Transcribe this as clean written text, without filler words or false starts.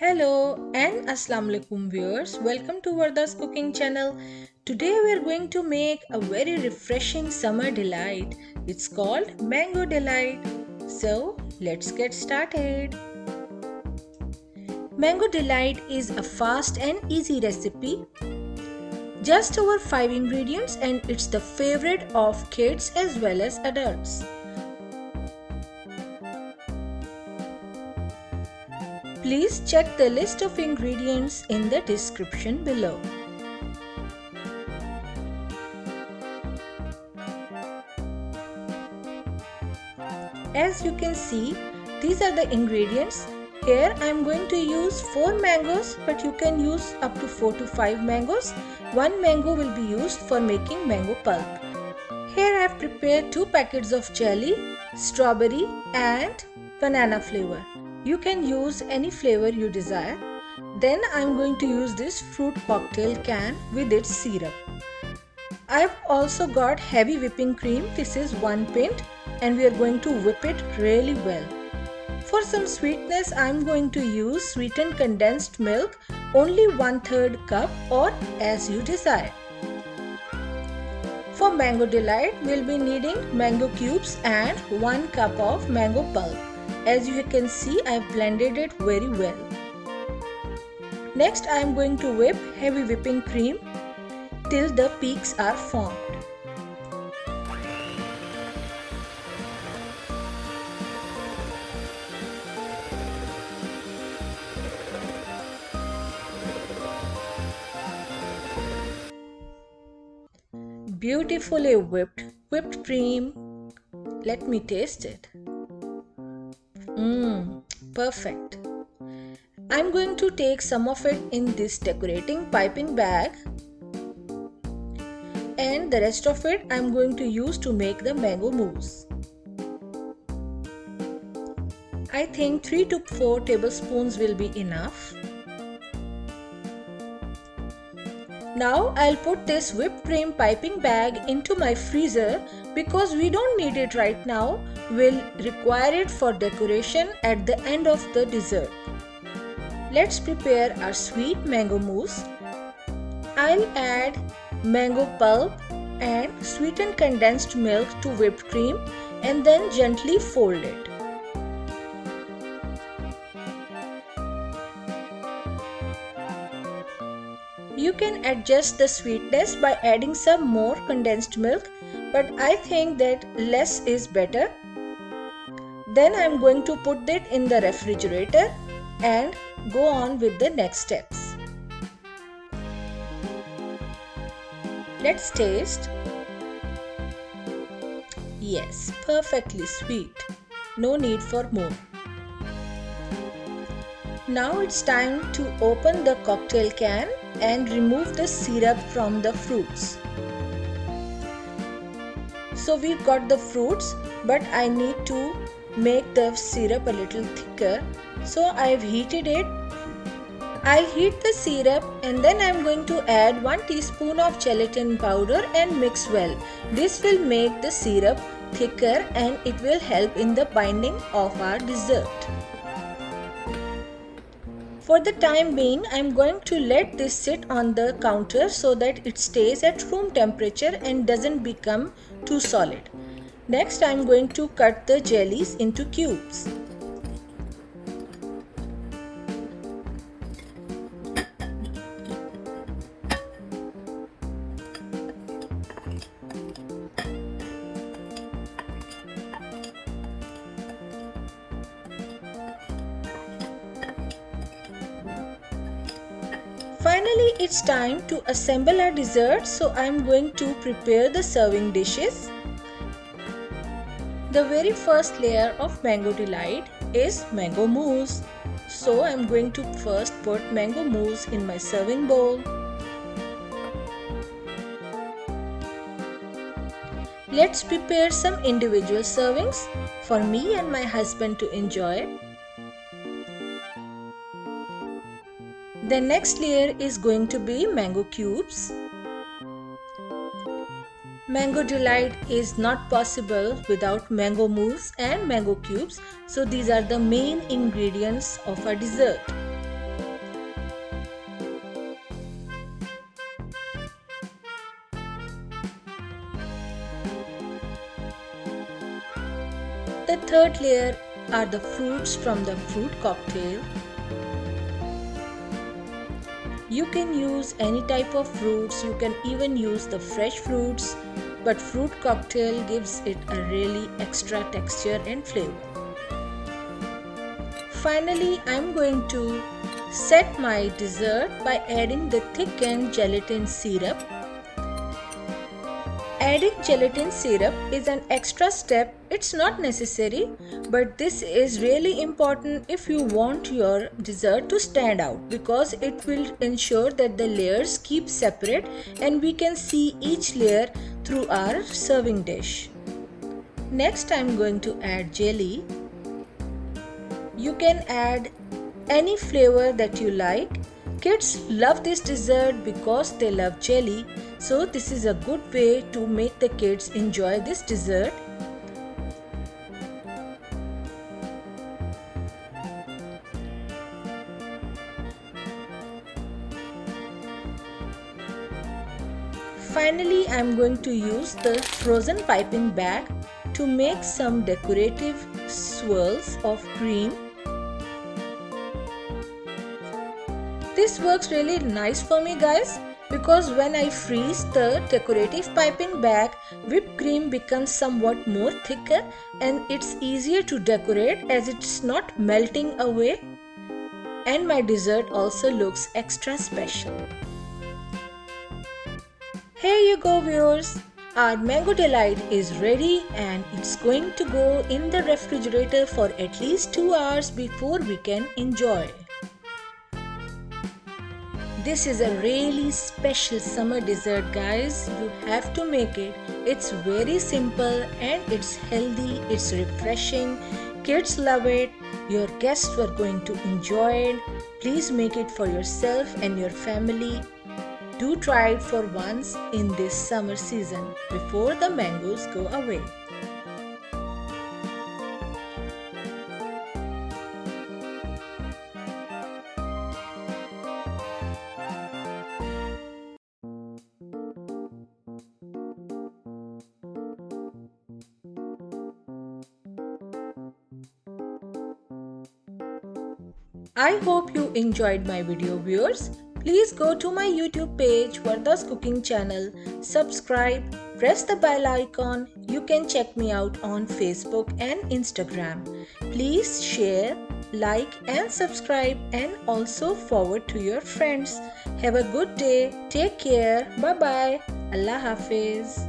Hello and Assalamu alaikum viewers. Welcome to Varda's cooking channel. Today we are going to make a very refreshing summer delight. It's called Mango Delight. So let's get started. Mango Delight is a fast and easy recipe. Just over 5 ingredients and it's the favorite of kids as well as adults. Please check the list of ingredients in the description below. As you can see, these are the ingredients. Here I am going to use 4 mangoes, but you can use up to 4 to 5 mangoes. 1 mango will be used for making mango pulp. Here I have prepared 2 packets of jelly, strawberry and banana flavor. You can use any flavor you desire. Then I am going to use this fruit cocktail can with its syrup. I have also got heavy whipping cream. This is 1 pint and we are going to whip it really well. For some sweetness, I am going to use sweetened condensed milk, only 1/3 cup or as you desire. For Mango Delight, we will be needing mango cubes and 1 cup of mango pulp. As you can see, I have blended it very well. Next, I am going to whip heavy whipping cream till the peaks are formed. Beautifully whipped cream. Let me taste it. Perfect. I'm going to take some of it in this decorating piping bag and the rest of it I'm going to use to make the mango mousse. I think 3 to 4 tablespoons will be enough. Now I'll put this whipped cream piping bag into my freezer because we don't need it right now. We'll require it for decoration at the end of the dessert. Let's prepare our sweet mango mousse. I'll add mango pulp and sweetened condensed milk to whipped cream and then gently fold it. You can adjust the sweetness by adding some more condensed milk, but I think that less is better. Then I am going to put it in the refrigerator and go on with the next steps. Let's taste. Yes, perfectly sweet. No need for more. Now it's time to open the cocktail can and remove the syrup from the fruits. So we've got the fruits, but I need to make the syrup a little thicker. So I've heated it. I'll heat the syrup and then I'm going to add 1 teaspoon of gelatin powder and mix well. This will make the syrup thicker and it will help in the binding of our dessert. For the time being, I am going to let this sit on the counter so that it stays at room temperature and doesn't become too solid. Next, I am going to cut the jellies into cubes. Finally, it's time to assemble our dessert, so I am going to prepare the serving dishes. The very first layer of Mango Delight is mango mousse. So I am going to first put mango mousse in my serving bowl. Let's prepare some individual servings for me and my husband to enjoy. The next layer is going to be mango cubes. Mango Delight is not possible without mango mousse and mango cubes, so these are the main ingredients of our dessert. The third layer are the fruits from the fruit cocktail. You can use any type of fruits, you can even use the fresh fruits, but fruit cocktail gives it a really extra texture and flavor. Finally, I'm going to set my dessert by adding the thickened gelatin syrup. Adding gelatin syrup is an extra step. It's not necessary, but this is really important if you want your dessert to stand out, because it will ensure that the layers keep separate and we can see each layer through our serving dish. Next, I'm going to add jelly. You can add any flavor that you like. Kids love this dessert because they love jelly, so this is a good way to make the kids enjoy this dessert. Finally, I am going to use the frozen piping bag to make some decorative swirls of cream. This works really nice for me, guys, because when I freeze the decorative piping bag, whipped cream becomes somewhat more thicker and it's easier to decorate as it's not melting away, and my dessert also looks extra special. Here you go, viewers. Our Mango Delight is ready and it's going to go in the refrigerator for at least 2 hours before we can enjoy. This is a really special summer dessert, guys. You have to make it. It's very simple and it's healthy, it's refreshing. Kids love it. Your guests are going to enjoy it. Please make it for yourself and your family. Do try it for once in this summer season before the mangoes go away. I hope you enjoyed my video, viewers. Please go to my YouTube page, Varda's Cooking Channel, subscribe, press the bell icon. You can check me out on Facebook and Instagram. Please share, like and subscribe, and also forward to your friends. Have a good day. Take care. Bye bye. Allah Hafiz.